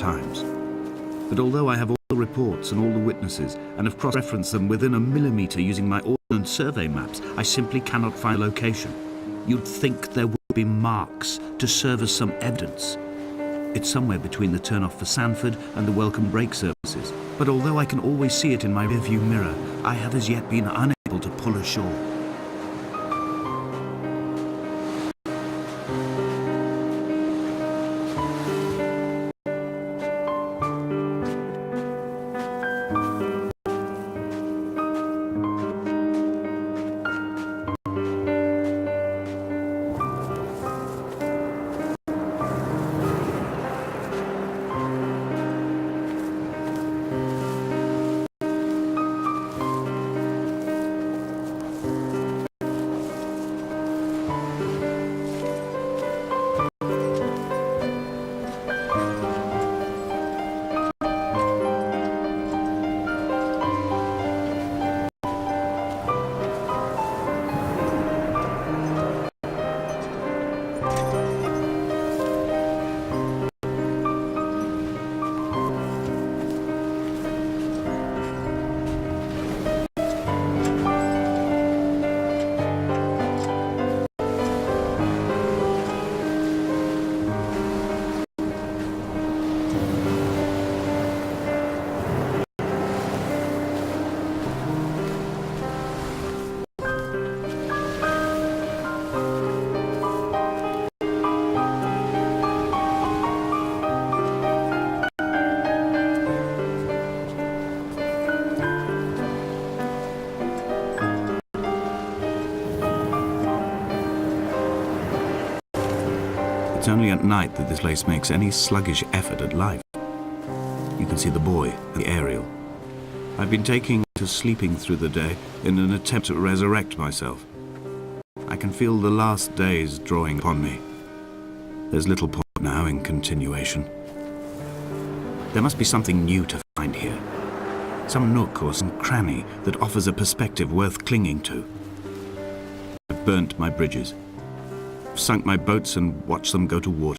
times. But although I have all the reports and all the witnesses, and have cross-referenced them within a millimetre using my ordnance survey maps, I simply cannot find a location. You'd think there would be marks to serve as some evidence. It's somewhere between the turn-off for Sanford and the welcome brake services. But although I can always see it in my rearview mirror, I have as yet been unable to pull ashore. It's only at night that this place makes any sluggish effort at life. You can see the buoy and the aerial. I've been taking to sleeping through the day in an attempt to resurrect myself. I can feel the last days drawing upon me. There's little point now in continuation. There must be something new to find here. Some nook or some cranny that offers a perspective worth clinging to. I've burnt my bridges. I've sunk my boats and watched them go to water.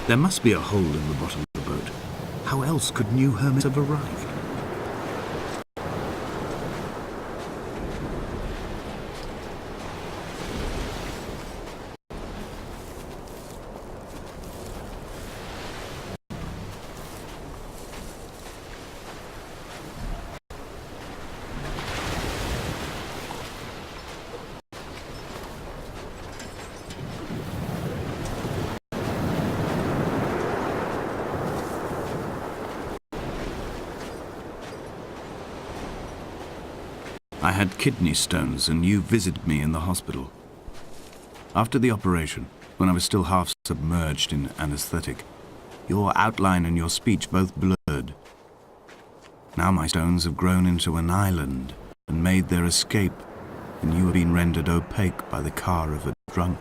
There must be a hole in the bottom of the boat. How else could new hermits have arrived? I had kidney stones and you visited me in the hospital. After the operation, when I was still half submerged in anesthetic, your outline and your speech both blurred. Now my stones have grown into an island and made their escape, and you have been rendered opaque by the car of a drunk.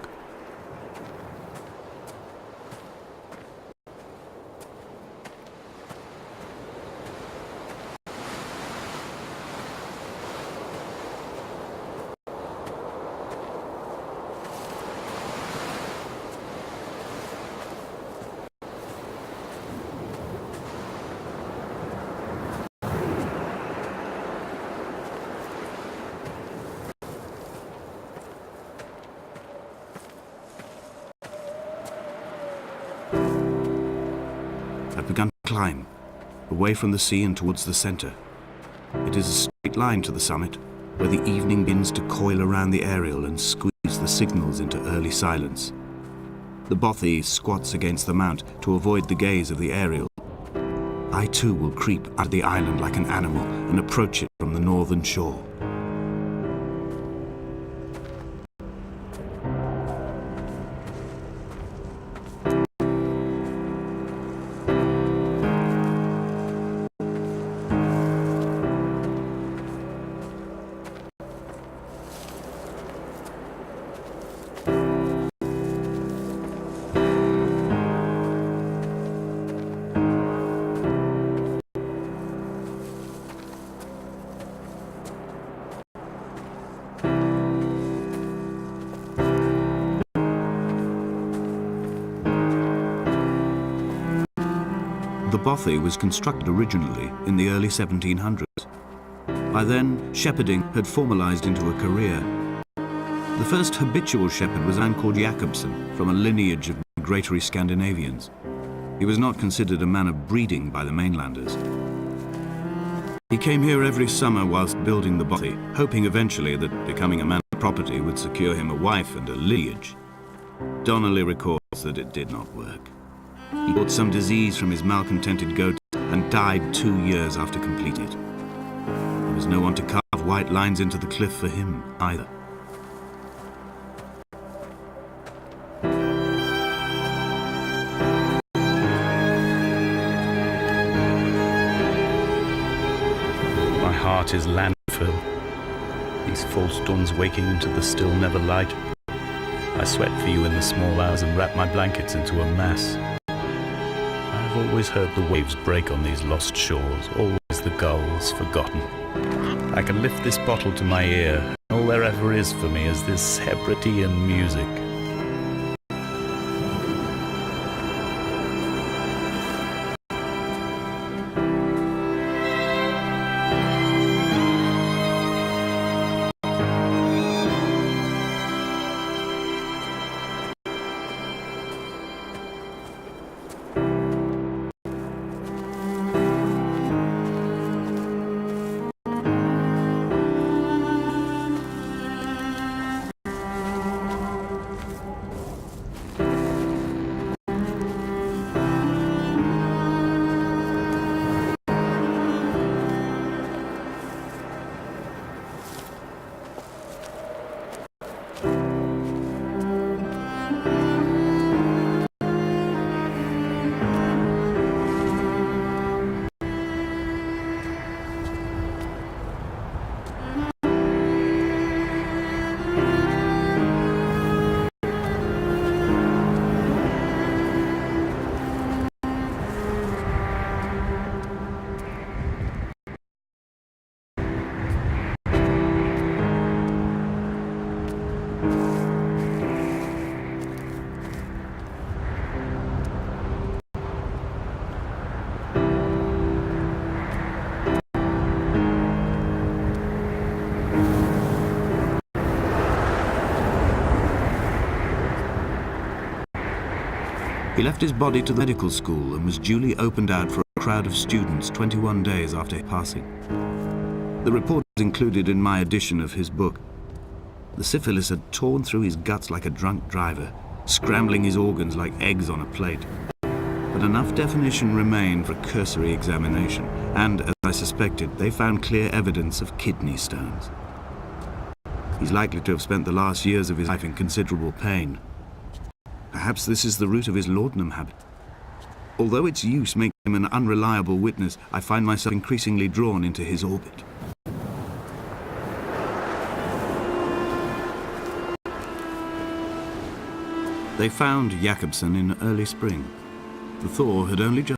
I've begun to climb, away from the sea and towards the center. It is a straight line to the summit, where the evening begins to coil around the aerial and squeeze the signals into early silence. The bothy squats against the mount to avoid the gaze of the aerial. I too will creep out of the island like an animal and approach it from the northern shore. The bothy was constructed originally in the early 1700s. By then, shepherding had formalized into a career. The first habitual shepherd was a man called Jakobsen, from a lineage of migratory Scandinavians. He was not considered a man of breeding by the mainlanders. He came here every summer whilst building the bothy, hoping eventually that becoming a man of property would secure him a wife and a lineage. Donnelly records that it did not work. He caught some disease from his malcontented goats and died 2 years after completing it. There was no one to carve white lines into the cliff for him either. My heart is landfill, these false dawns waking into the still never light. I sweat for you in the small hours and wrap my blankets into a mass. I've always heard the waves break on these lost shores, always the gulls forgotten. I can lift this bottle to my ear, and all there ever is for me is this Hebridean music. He left his body to the medical school and was duly opened out for a crowd of students 21 days after his passing. The report was included in my edition of his book. The syphilis had torn through his guts like a drunk driver, scrambling his organs like eggs on a plate. But enough definition remained for a cursory examination, and, as I suspected, they found clear evidence of kidney stones. He's likely to have spent the last years of his life in considerable pain. Perhaps this is the root of his laudanum habit. Although its use makes him an unreliable witness, I find myself increasingly drawn into his orbit. They found Jakobsen in early spring. The thaw had only just